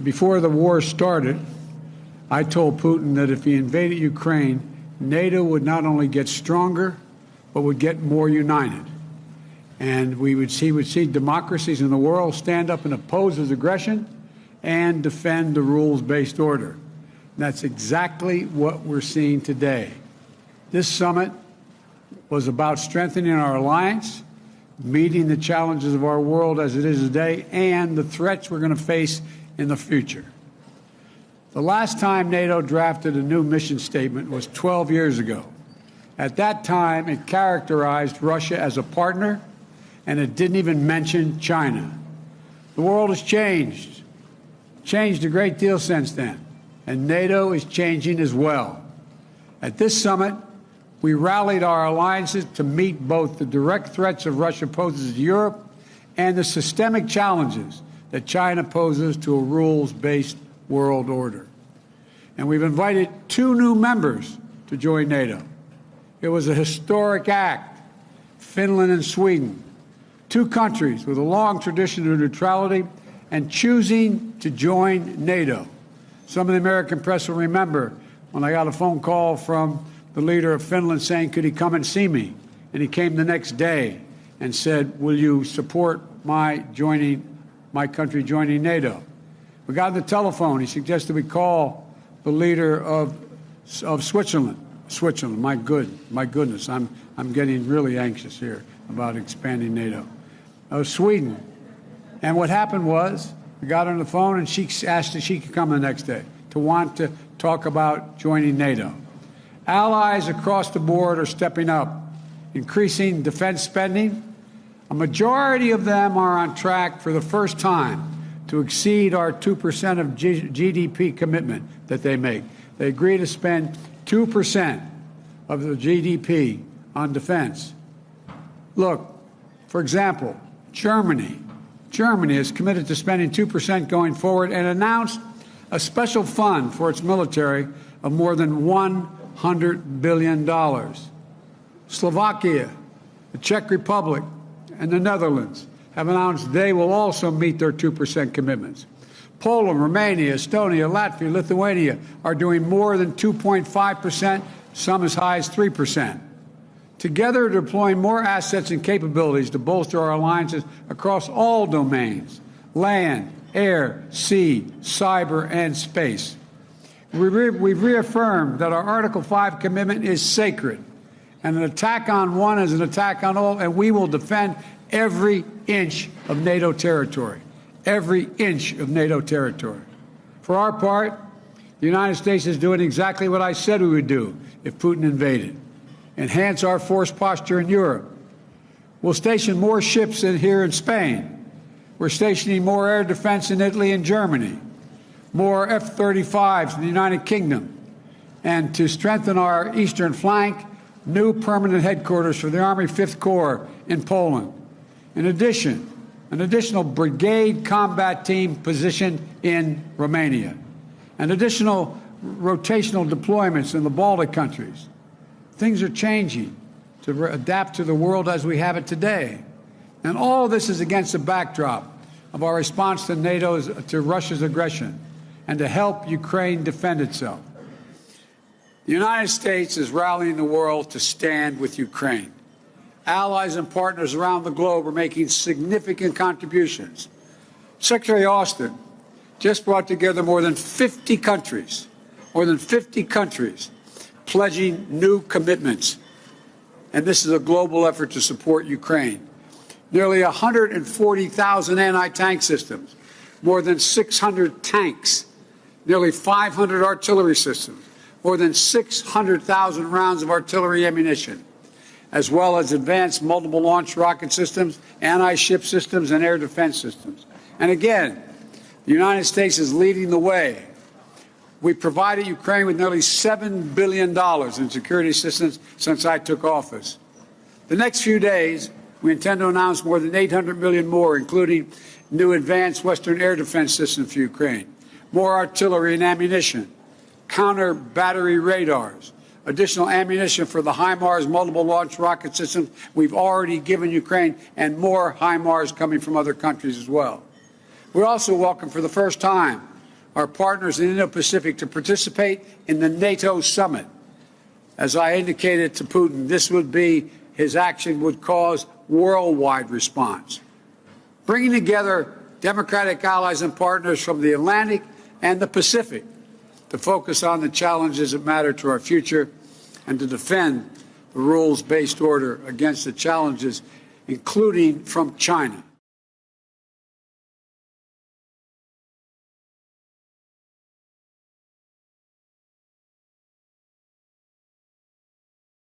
Before the war started, I told Putin that if he invaded Ukraine, NATO would not only get stronger, but would get more united. And he would see democracies in the world stand up and oppose his aggression and defend the rules-based order. And that's exactly what we're seeing today. This summit was about strengthening our alliance, meeting the challenges of our world as it is today, and the threats we're going to face in the future. The last time NATO drafted a new mission statement was 12 years ago. At that time, it characterized Russia as a partner, and it didn't even mention China. The world has changed a great deal since then, and NATO is changing as well. At this summit, we rallied our alliances to meet both the direct threats of Russia poses to Europe and the systemic challenges that China poses to a rules-based world order. And we've invited 2 new members to join NATO. It was a historic act. Finland and Sweden, 2 countries with a long tradition of neutrality and choosing to join NATO. Some of the American press will remember when I got a phone call from the leader of Finland saying, could he come and see me? And he came the next day and said, will you support my country joining NATO? We got on the telephone. He suggested we call the leader of Switzerland. Switzerland, my goodness, I'm getting really anxious here about expanding NATO. Sweden. And what happened was, we got on the phone and she asked if she could come the next day to want to talk about joining NATO. Allies across the board are stepping up, increasing defense spending. A majority of them are on track for the first time to exceed our 2% of GDP commitment that they make. They agree to spend 2% of the GDP on defense. Look, for example, Germany is committed to spending 2% going forward and announced a special fund for its military of more than $100 billion. Slovakia, the Czech Republic, and the Netherlands have announced they will also meet their 2% commitments. Poland, Romania, Estonia, Latvia, Lithuania are doing more than 2.5%, some as high as 3%. Together, deploying more assets and capabilities to bolster our alliances across all domains: land, air, sea, cyber, and space. We've reaffirmed that our Article 5 commitment is sacred, and an attack on one is an attack on all, and we will defend every inch of NATO territory. Every inch of NATO territory. For our part, the United States is doing exactly what I said we would do if Putin invaded. Enhance our force posture in Europe. We'll station more ships here in Spain. We're stationing more air defense in Italy and Germany, more F-35s in the United Kingdom, and to strengthen our eastern flank, new permanent headquarters for the Army 5th Corps in Poland. In addition, an additional brigade combat team positioned in Romania, and additional rotational deployments in the Baltic countries. Things are changing to adapt to the world as we have it today. And all this is against the backdrop of our response to Russia's aggression and to help Ukraine defend itself. The United States is rallying the world to stand with Ukraine. Allies and partners around the globe are making significant contributions. Secretary Austin just brought together more than 50 countries, pledging new commitments. And this is a global effort to support Ukraine. Nearly 140,000 anti-tank systems, more than 600 tanks, nearly 500 artillery systems, more than 600,000 rounds of artillery ammunition, as well as advanced multiple launch rocket systems, anti-ship systems, and air defense systems. And again, the United States is leading the way. We provided Ukraine with nearly $7 billion in security assistance since I took office. The next few days, we intend to announce more than $800 million more, including new advanced Western air defense systems for Ukraine, more artillery and ammunition, counter battery radars, additional ammunition for the HIMARS multiple launch rocket systems we've already given Ukraine, and more HIMARS coming from other countries as well. We also welcome for the first time our partners in the Indo-Pacific to participate in the NATO summit. As I indicated to Putin, his action would cause worldwide response. Bringing together democratic allies and partners from the Atlantic and the Pacific to focus on the challenges that matter to our future and to defend the rules-based order against the challenges, including from China.